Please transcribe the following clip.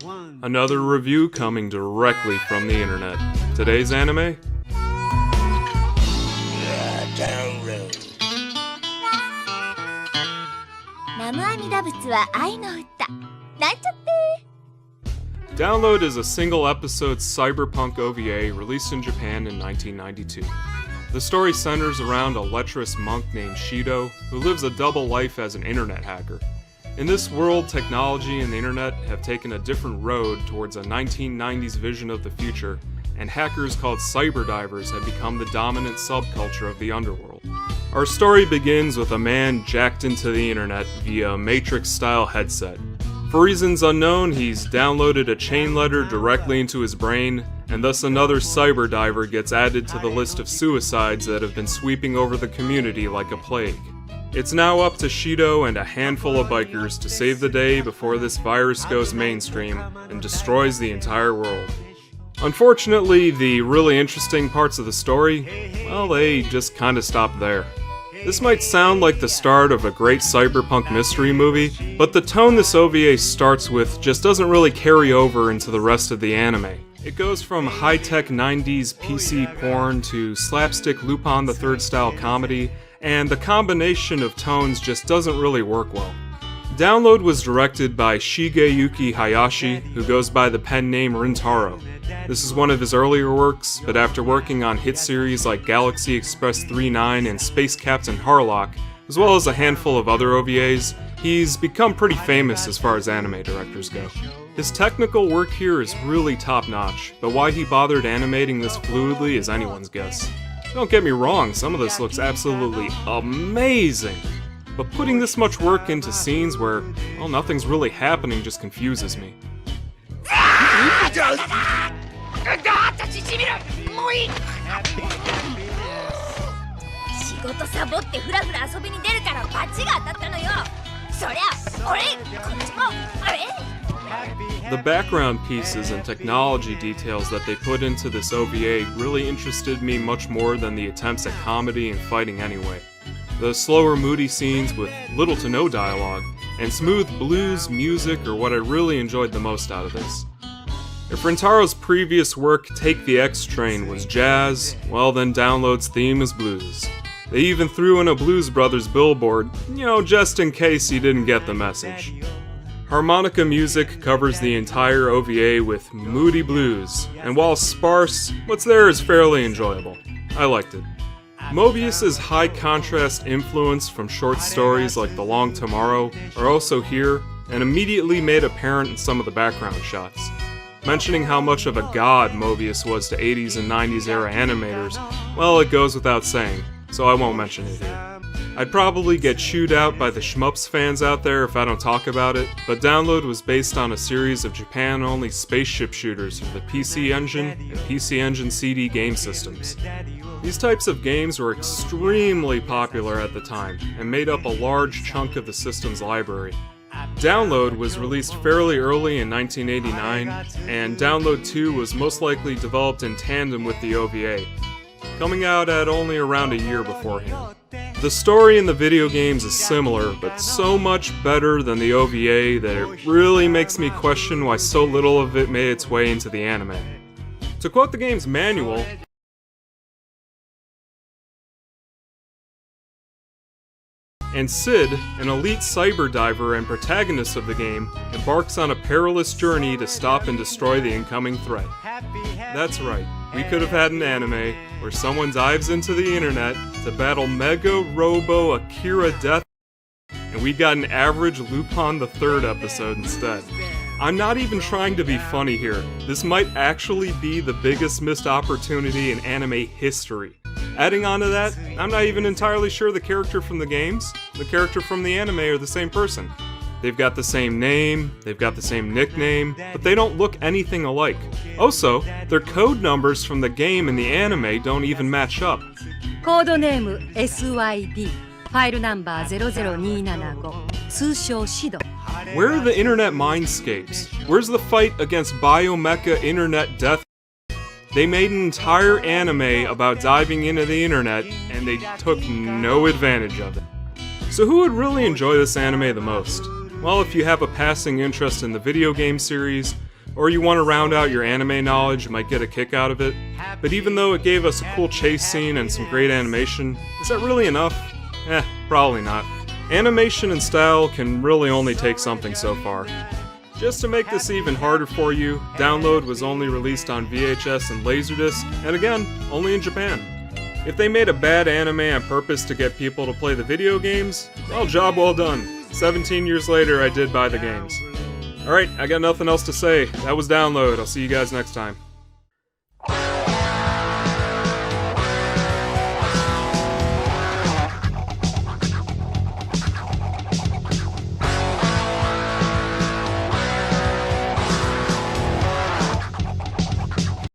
Another review coming directly from the internet. Today's anime? Download. Download is a single-episode cyberpunk OVA released in Japan in 1992. The story centers around a lecherous monk named Shido, who lives a double life as an internet hacker. In this world, technology and the internet have taken a different road towards a 1990s vision of the future, and hackers called cyberdivers have become the dominant subculture of the underworld. Our story begins with a man jacked into the internet via a Matrix-style headset. For reasons unknown, he's downloaded a chain letter directly into his brain, and thus another cyberdiver gets added to the list of suicides that have been sweeping over the community like a plague. It's now up to Shido and a handful of bikers to save the day before this virus goes mainstream and destroys the entire world. Unfortunately, the really interesting parts of the story, well, they just kinda stop there. This might sound like the start of a great cyberpunk mystery movie, but the tone this OVA starts with just doesn't really carry over into the rest of the anime. It goes from high-tech 90s PC porn to slapstick Lupin the Third style comedy, and the combination of tones just doesn't really work well. Download was directed by Shigeyuki Hayashi, who goes by the pen name Rintaro. This is one of his earlier works, but after working on hit series like Galaxy Express 39 and Space Captain Harlock, as well as a handful of other OVAs, he's become pretty famous as far as anime directors go. His technical work here is really top-notch, but why he bothered animating this fluidly is anyone's guess. Don't get me wrong, some of this looks absolutely amazing, but putting this much work into scenes where, well, nothing's really happening just confuses me. The background pieces and technology details that they put into this OVA really interested me much more than the attempts at comedy and fighting anyway. The slower, moody scenes with little to no dialogue, and smooth blues music are what I really enjoyed the most out of this. If Rintaro's previous work, Take the X Train, was jazz, well then Download's theme is blues. They even threw in a Blues Brothers billboard, just in case you didn't get the message. Harmonica music covers the entire OVA with moody blues, and while sparse, what's there is fairly enjoyable. I liked it. Mobius's high contrast influence from short stories like The Long Tomorrow are also here, and immediately made apparent in some of the background shots. Mentioning how much of a god Mobius was to 80s and 90s era animators, well, it goes without saying, so I won't mention it here. I'd probably get chewed out by the shmups fans out there if I don't talk about it, but Download was based on a series of Japan-only spaceship shooters for the PC Engine and PC Engine CD game systems. These types of games were extremely popular at the time, and made up a large chunk of the system's library. Download was released fairly early in 1989, and Download 2 was most likely developed in tandem with the OVA, coming out at only around a year beforehand. The story in the video games is similar, but so much better than the OVA that it really makes me question why so little of it made its way into the anime. To quote the game's manual, and Sid, an elite cyberdiver and protagonist of the game, embarks on a perilous journey to stop and destroy the incoming threat. That's right, we could have had an anime where someone dives into the internet to battle Mega Robo Akira Death, and we got an average Lupin the Third episode instead. I'm not even trying to be funny here. This might actually be the biggest missed opportunity in anime history. Adding on to that, I'm not even entirely sure the character from the games, the character from the anime are the same person. They've got the same name, they've got the same nickname, but they don't look anything alike. Also, their code numbers from the game and the anime don't even match up. Codename SYD, file number 00275, 通称シド. Where are the internet mindscapes? Where's the fight against biomecha internet death? They made an entire anime about diving into the internet, and they took no advantage of it. So who would really enjoy this anime the most? Well, if you have a passing interest in the video game series, or you want to round out your anime knowledge, you might get a kick out of it. But even though it gave us a cool chase scene and some great animation, is that really enough? Probably not. Animation and style can really only take something so far. Just to make this even harder for you, Download was only released on VHS and Laserdisc, and again, only in Japan. If they made a bad anime on purpose to get people to play the video games, well, job well done. 17 years later, I did buy the games. Alright, I got nothing else to say. That was Download. I'll see you guys next time.